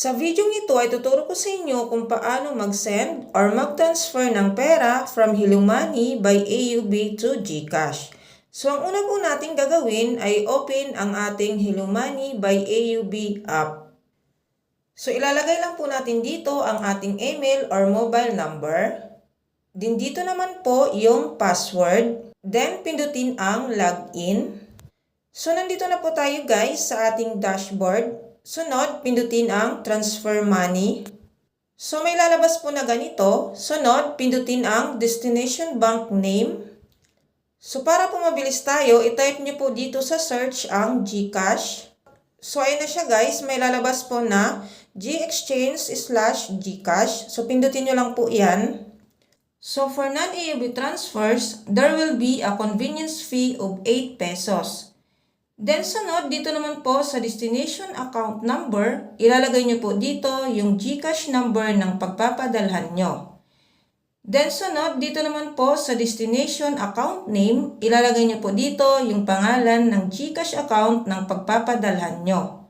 Sa video ito ay tuturo ko sa inyo kung paano mag-send or mag-transfer ng pera from Hello Money by AUB to GCash. So ang una po natin gagawin ay open ang ating Hello Money by AUB app. So ilalagay lang po natin dito ang ating email or mobile number. Din dito naman po yung password. Then pindutin ang login. So nandito na po tayo guys sa ating dashboard. Sunod, pindutin ang transfer money. So may lalabas po na ganito. Sunod, pindutin ang destination bank name. So para po mabilis tayo, i-type nyo po dito sa search ang GCash. So ayun na siya guys, may lalabas po na GExchange/GCash. So pindutin nyo lang po yan. So for non-AUB transfers, there will be a convenience fee of 8 pesos. Then sunod, dito naman po sa destination account number, ilalagay nyo po dito yung GCash number ng pagpapadalhan nyo. Then sunod, dito naman po sa destination account name, ilalagay nyo po dito yung pangalan ng GCash account ng pagpapadalhan nyo.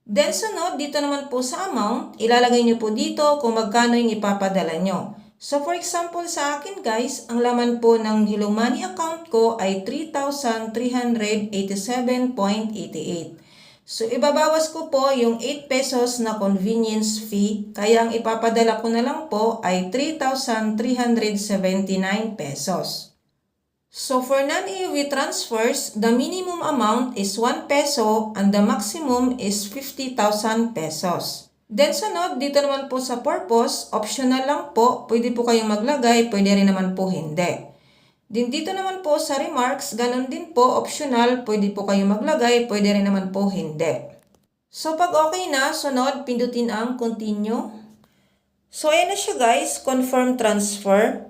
Then sunod, dito naman po sa amount, ilalagay nyo po dito kung magkano yung ipapadala nyo. So for example sa akin guys, ang laman po ng Hello Money account ko ay 3,387.88. So ibabawas ko po yung 8 pesos na convenience fee, kaya ang ipapadala ko na lang po ay 3,379 pesos. So for non-AUB transfers, the minimum amount is 1 peso and the maximum is 50,000 pesos. Then sunod, dito naman po sa purpose, optional lang po, pwede po kayong maglagay, pwede rin naman po hindi. Din dito naman po sa remarks, ganun din po, optional, pwede po kayong maglagay, pwede rin naman po hindi. So pag okay na, sunod, pindutin ang continue. So ayan na siya guys, confirm transfer.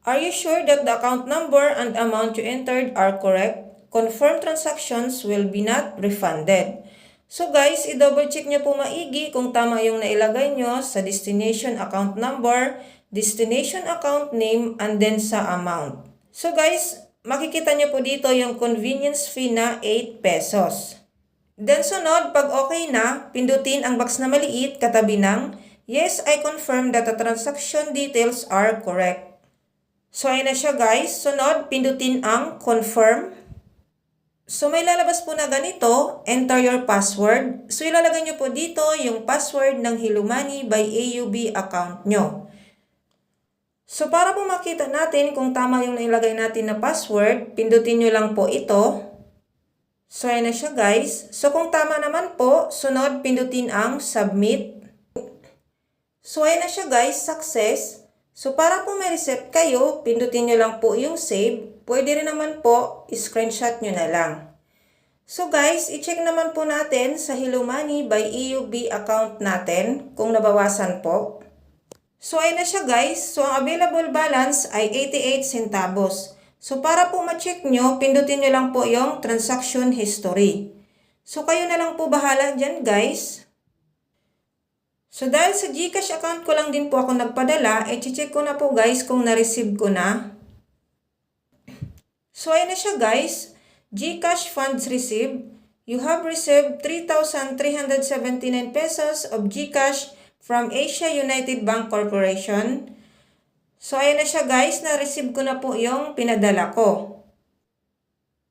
Are you sure that the account number and amount you entered are correct? Confirm transactions will be not refunded. So guys, i-double check nyo po maigi kung tama yung nailagay nyo sa destination account number, destination account name, and then sa amount. So guys, makikita nyo po dito yung convenience fee na 8 pesos. Then sunod, pag okay na, pindutin ang box na maliit katabi ng yes, I confirm that the transaction details are correct. So ayun na siya guys. Sunod, pindutin ang confirm. So may lalabas po na ganito, enter your password. So ilalagay nyo po dito yung password ng Hello Money by AUB account nyo. So para po makita natin kung tama yung nailagay natin na password, pindutin nyo lang po ito. So ayan na siya guys. So kung tama naman po, sunod pindutin ang submit. So ayan na siya guys, success. So para po may reset kayo, pindutin nyo lang po yung save. Pwede rin naman po, screenshot nyo na lang. So guys, i-check naman po natin sa Hello Money by AUB account natin kung nabawasan po. So ayun na siya guys. So ang available balance ay 88 centavos. So para po ma-check nyo, pindutin nyo lang po yung transaction history. So kayo na lang po bahala dyan guys. So dahil sa GCash account ko lang din po ako nagpadala, i-check ko na po guys kung na-receive ko na. So ayan na siya guys, GCash funds received. You have received 3,379 pesos of GCash from Asia United Bank Corporation. So ayan na siya guys, na-receive ko na po yung pinadala ko.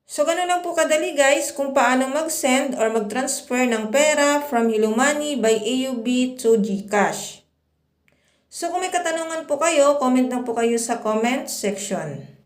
So ganoon lang po kadali guys kung paano mag-send or mag-transfer ng pera from Hello Money by AUB to GCash. So kung may katanungan po kayo, comment lang po kayo sa comment section.